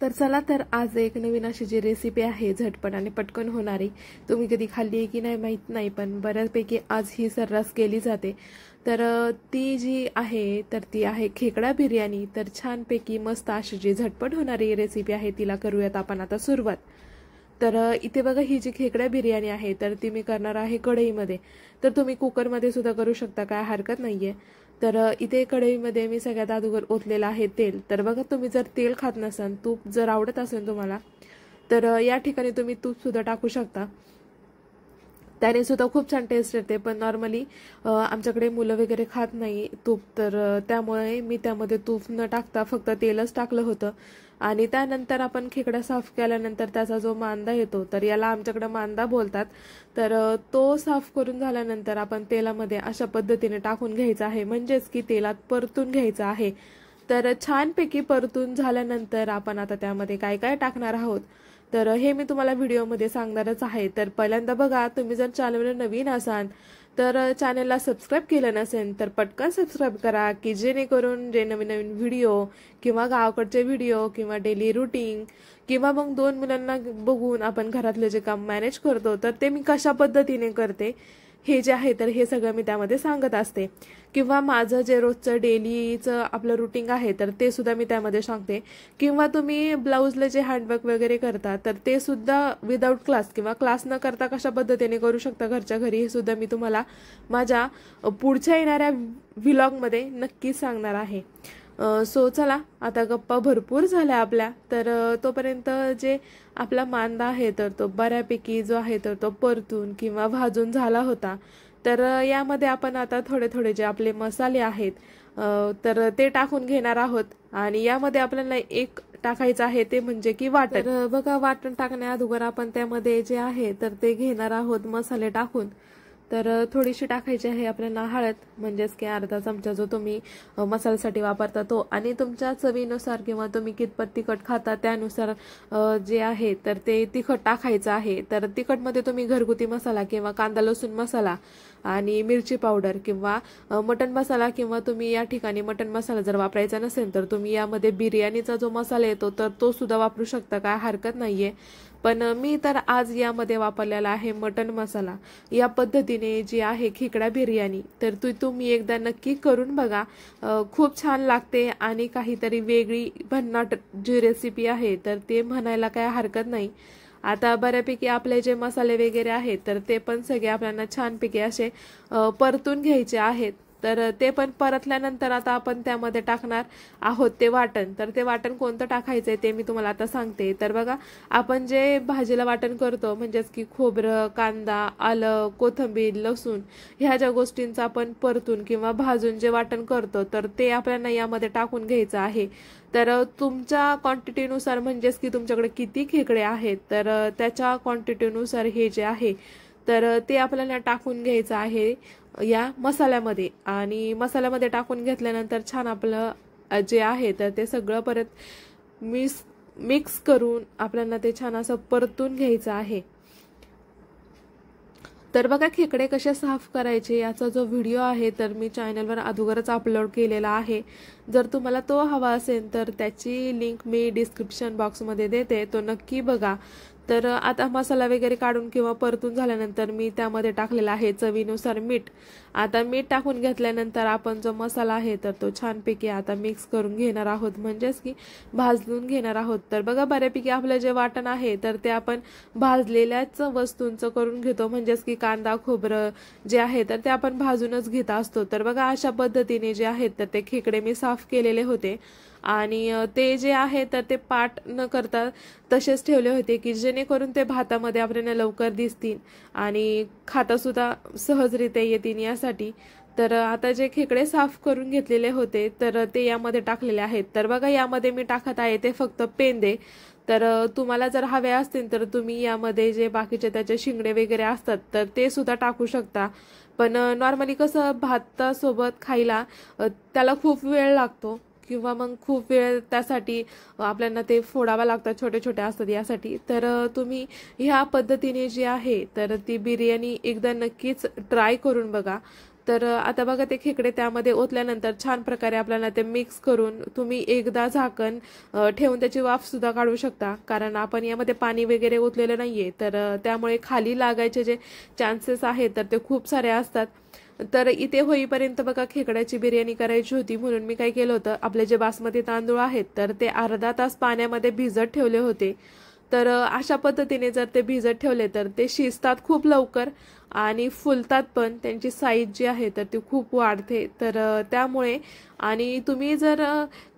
तर चला तर आज एक नवीन अशी जी रेसिपी आहे झटपट आणि पटकन होणारी, तुम्ही कधी खाल्ली आहे की नाही माहित नाही, पण बऱ्यापैकी आज ही सर्रास केली जाते। तर ती जी आहे तर ती आहे खेकडा बिर्याणी। तर छानपैकी मस्त अशी जी झटपट होणारी रेसिपी आहे तिला करूयात आपण आता सुरुवात। तर इथे बघा ही जी खेकडा बिर्याणी आहे तर ती मी करणार आहे कढईमध्ये। तर तुम्ही कुकरमध्ये सुद्धा करू शकता, काय हरकत नाहीये। तर इथे कढईमध्ये मी सगळ्यात अगोदर ओतलेलं आहे तेल। तर बघा तुम्ही जर तेल खात नसाल, तूप जर आवडत असेल तुम्हाला, तर या ठिकाणी तुम्ही तूप सुद्धा टाकू शकता, त्याने सुद्धा खूप छान टेस्ट येते। पण नॉर्मली आमच्याकडे मुलं वगैरे खात नाही तूप, तर त्यामुळे मी त्यामध्ये तूप न टाकता फक्त तेलच टाकलं होतं। आणि त्यानंतर आपण खेकडा साफ केल्यानंतर त्याचा जो मांदा येतो, तर याला आमच्याकडे मांदा बोलतात, तर तो साफ करून झाल्यानंतर आपण तेलामध्ये अशा पद्धतीने टाकून घ्यायचा आहे, म्हणजेच की तेलात परतून घ्यायचा आहे। तर छानपैकी परतून झाल्यानंतर आपण आता त्यामध्ये काय काय टाकणार आहोत तर हे मी तुम्हाला व्हिडिओमध्ये सांगणारच आहे। तर पहिल्यांदा बघा, तुम्ही जर चॅनलवर नवीन असाल तर चॅनलला सबस्क्राईब केलं नसेल तर पटकन सबस्क्राईब करा, की जेणेकरून जे नवीन नवीन व्हिडिओ किंवा गावाकडचे व्हिडिओ किंवा डेली रुटीन किंवा मग दोन मुलांना बघून आपण घरातले जे काम मॅनेज करतो तर ते मी कशा पद्धतीने करते हे जे आहे तर हे सगळं मी त्यामध्ये सांगत असते। किंवा माझं जे रोजचं डेलीचं आपलं रुटीन आहे तर ते सुद्धा मी त्यामध्ये सांगते। किंवा तुम्ही ब्लाऊजला जे हँडवर्क वगैरे करता तर ते सुद्धा विदाऊट क्लास किंवा क्लास न करता कशा पद्धतीने करू शकता घरच्या घरी, हे सुद्धा मी तुम्हाला माझ्या पुढच्या येणाऱ्या व्लॉगमध्ये नक्की सांगणार आहे। सो चला, आता गप्पा भरपूर झाल्या आपल्या। तर तोपर्यंत जे आपला मांदा आहे तर तो बऱ्यापैकी जो आहे तर तो परतून किंवा भाजून झाला होता। तर यामध्ये आपण आता थोडे थोडे जे आपले मसाले आहेत तर ते टाकून घेणार आहोत। आणि यामध्ये आपल्याला एक टाकायचं आहे ते म्हणजे की वाटण। तर बघा, वाटण टाकण्या अगोदर आपण त्यामध्ये जे आहे तर ते घेणार आहोत मसाले टाकून। तर थोडीशी टाकायची आहे आपल्याला हळद, म्हणजेच की अर्धा चमचा जो तुम्ही मसाल्यासाठी वापरता तो, आणि तुमच्या चवीनुसार किंवा तुम्ही कितपत तिखट खाता त्यानुसार जे आहे तर ते तिखट टाकायचं आहे। तर तिखटमध्ये तुम्ही घरगुती मसाला किंवा कांदा लसूण मसाला आणि मिरची पावडर किंवा मटन मसाला, किंवा तुम्ही या ठिकाणी मटन मसाला जर वापरायचा नसेल तर तुम्ही यामध्ये बिर्याणीचा जो मसाला येतो तर तो सुद्धा वापरू शकता, काय हरकत नाहीये। पण मी तर आज यामध्ये वापरलेला आहे मटन मसाला। या पद्धतीने जी आहे खेकडा बिर्याणी तर तुम्ही एकदा नक्की करून बघा, खूप छान लागते आणि काहीतरी वेगळी भन्नाट जी रेसिपी आहे तर ते म्हणायला काय हरकत नाही। आता बऱ्यापैकी आपले जे मसाले वगैरे आहेत तर ते पण सगळे आपल्याला छानपैकी असे परतून घ्यायचे आहेत। तर ते पण परतल्यानंतर आता आपण त्यामध्ये टाकणार आहोत ते वाटण। तर ते वाटण कोणतं टाकायचंय ते मी तुम्हाला आता सांगते। तर बघा, आपण जे भाजीला वाटण करतो, म्हणजेच की खोबरं, कांदा, आलं, कोथिंबीर, लसूण ह्या ज्या गोष्टींचा आपण परतून किंवा भाजून जे वाटण करतो तर ते आपल्याला यामध्ये टाकून घ्यायचं आहे। तर तुमच्या क्वांटिटीनुसार, म्हणजेच की तुमच्याकडे किती खेकडे आहेत तर त्याच्या क्वांटिटीनुसार हे जे आहे तर ते आपल्याला टाकून घ्यायचं आहे या मसाल्यामध्ये। आणि मसाल्यामध्ये टाकून घेतल्यानंतर छान आपलं जे आहे तर ते सगळं परत मिक्स करून आपल्याला ते छान असं परतून घ्यायचं आहे। तर बघा, खेकडे कसे साफ करायचे याचा जो व्हिडिओ आहे तर मी चॅनलवर अगोदरच अपलोड केलेला आहे। जर तुम्हाला तो हवा असेल तर त्याची लिंक मी डिस्क्रिप्शन बॉक्समध्ये देते, तो नक्की बघा। तर आता मसाला वगैरे काढून किंवा परतून झाल्यानंतर मी त्यामध्ये टाकलेला आहे चवीनुसार मीठ। आता मीठ टाकून घेतल्यानंतर आपण जो मसाला आहे तर तो छानपैकी आता मिक्स करून घेणार आहोत, म्हणजेच की भाजून घेणार आहोत। तर बघा, बऱ्यापैकी आपलं जे वाटण आहे तर ते आपण भाजलेल्याच वस्तूंचं करून घेतो, म्हणजेच की कांदा खोबरं जे आहे तर ते आपण भाजूनच घेत असतो। तर बघा, अशा पद्धतीने जे आहेत तर ते खेकडे मी साफ केलेले होते आणि ते जे आहे तर ते पाट न करता तसेच ठेवले होते, की जेणेकरून ते भातामध्ये आपल्याला लवकर दिसतील आणि खाता सुद्धा सहजरित्या येतील यासाठी। तर आता जे खेकडे साफ करून घेतलेले होते तर ते यामध्ये टाकलेले आहेत। तर बघा, यामध्ये मी टाकत आहे ते फक्त पेंदे। तर तुम्हाला जर हवे असतील तर तुम्ही यामध्ये जे बाकीचे त्याचे शिंगडे वगैरे असतात तर ते सुद्धा टाकू शकता। पण नॉर्मली कसं भातासोबत खायला त्याला खूप वेळ लागतो किंवा मग खूप वेळ त्यासाठी आपल्याला ते फोडावा लागतात, छोटे छोटे असतात यासाठी। तर तुम्ही ह्या पद्धतीने जी आहे तर ती बिर्याणी एकदा नक्कीच ट्राय करून बघा। तर आता बघा ते खेकडे त्यामध्ये ओतल्यानंतर छान प्रकारे आपल्याला ते मिक्स करून तुम्ही एकदा झाकण ठेवून त्याची वाफ सुद्धा काढू शकता, कारण आपण यामध्ये पाणी वगैरे ओतलेलं नाहीये, तर त्यामुळे खाली लागायचे जे चान्सेस आहेत तर ते खूप सारे असतात. तर इथे होईपर्यंत बघा खेकड्याची बिर्याणी करायची होती, म्हणून मी काय केलं होतं, आपले जे बासमती तांदूळ आहेत तर ते अर्धा तास पाण्यामध्ये भिजत ठेवले होते. तर अशा पद्धतीने जर ते भिजत ठेवले तर ते शिजतात खूप लवकर आणि फुलतात पण, त्यांची साईज जी आहे तर ती खूप वाढते. तर त्यामुळे आणि तुम्ही जर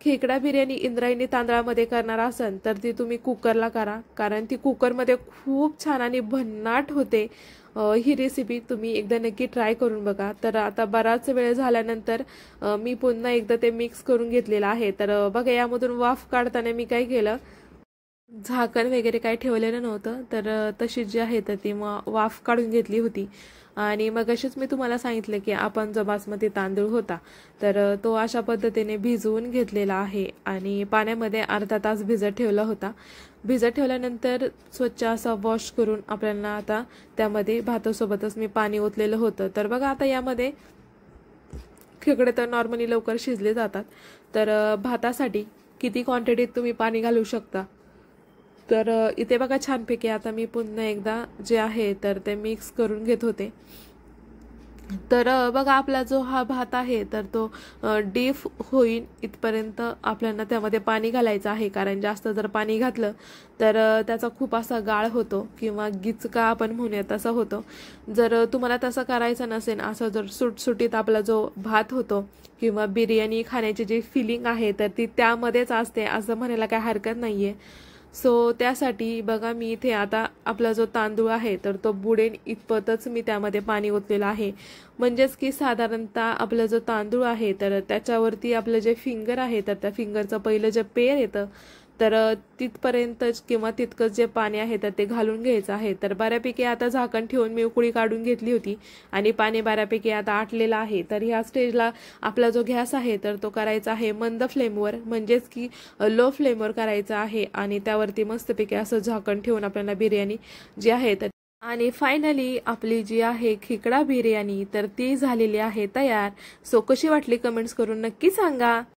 खेकडा बिर्याणी इंद्रायणी तांदळामध्ये करणार असाल तर ती तुम्ही कुकरला करा, कारण ती कुकरमध्ये खूप छान आणि भन्नाट होते. ही रेसिपी तुम्ही एकदा नक्की ट्राय करून बघा. तर आता बराच वेळ झाल्यानंतर मी पुन्हा एकदा ते मिक्स करून घेतलेलं आहे. तर बघा यामधून वाफ काढताना मी काय केलं, झाकण वगैरे काही ठेवलेलं नव्हतं, तर तशीच जी आहे तर ती मग वाफ काढून घेतली होती. आणि मग अशीच मी तुम्हाला सांगितलं की आपण जो बासमती तांदूळ होता तर तो अशा पद्धतीने भिजवून घेतलेला आहे आणि पाण्यामध्ये अर्धा तास भिजत ठेवला होता. भिजत ठेवल्यानंतर स्वच्छ असा वॉश करून आपल्याला आता त्यामध्ये भातासोबतच मी पाणी ओतलेलं होतं. तर बघा आता यामध्ये खेकडे तर नॉर्मली लवकर शिजले जातात, तर भातासाठी किती क्वांटिटीत तुम्ही पाणी घालू शकता. तर इथे बघा छानपैकी आता मी पुन्हा एकदा जे आहे तर ते मिक्स करून घेत होते. तर बघा आपला जो हा भात आहे तर तो डीप होईल इथपर्यंत आपल्याला त्यामध्ये पाणी घालायचं आहे, कारण जास्त जर पाणी घातलं तर त्याचा खूप असा गाळ होतो किंवा गिचका आपण म्हणूया तसा होतो. जर तुम्हाला तसं करायचं नसेल, असं जर सुटसुटीत आपला जो भात होतो किंवा बिर्याणी खाण्याची जी फिलिंग आहे तर ती त्यामध्येच असते असं म्हणायला काही हरकत नाहीये. सो त्यासाठी बघा मी इथे आता आपला जो तांदूळ आहे तर तो बुडेल इतपतच मी त्यामध्ये पाणी ओतलेलं आहे. म्हणजेच की साधारणतः आपला जो तांदूळ आहे तर त्याच्यावरती आपलं जे फिंगर आहे तर त्या फिंगरचं पहिलं जे पेर येतं तर तिथपर्यंतच किंवा तितकंच जे पाणी आहे तर ते घालून घ्यायचं आहे. तर बऱ्यापैकी आता झाकण ठेवून मी उकळी काढून घेतली होती आणि पाणी बऱ्यापैकी आता आटलेलं आहे. तर ह्या स्टेजला आपला जो गॅस आहे तर तो करायचा आहे मंद फ्लेमवर, म्हणजेच की लो फ्लेमवर करायचा आहे आणि त्यावरती मस्तपैकी असं झाकण ठेवून आपल्याला बिर्याणी जी आहे तर आणि फायनली आपली जी आहे खेकडा बिर्याणी तर ती झालेली आहे तयार. सो कशी वाटली कमेंट्स करून नक्की सांगा.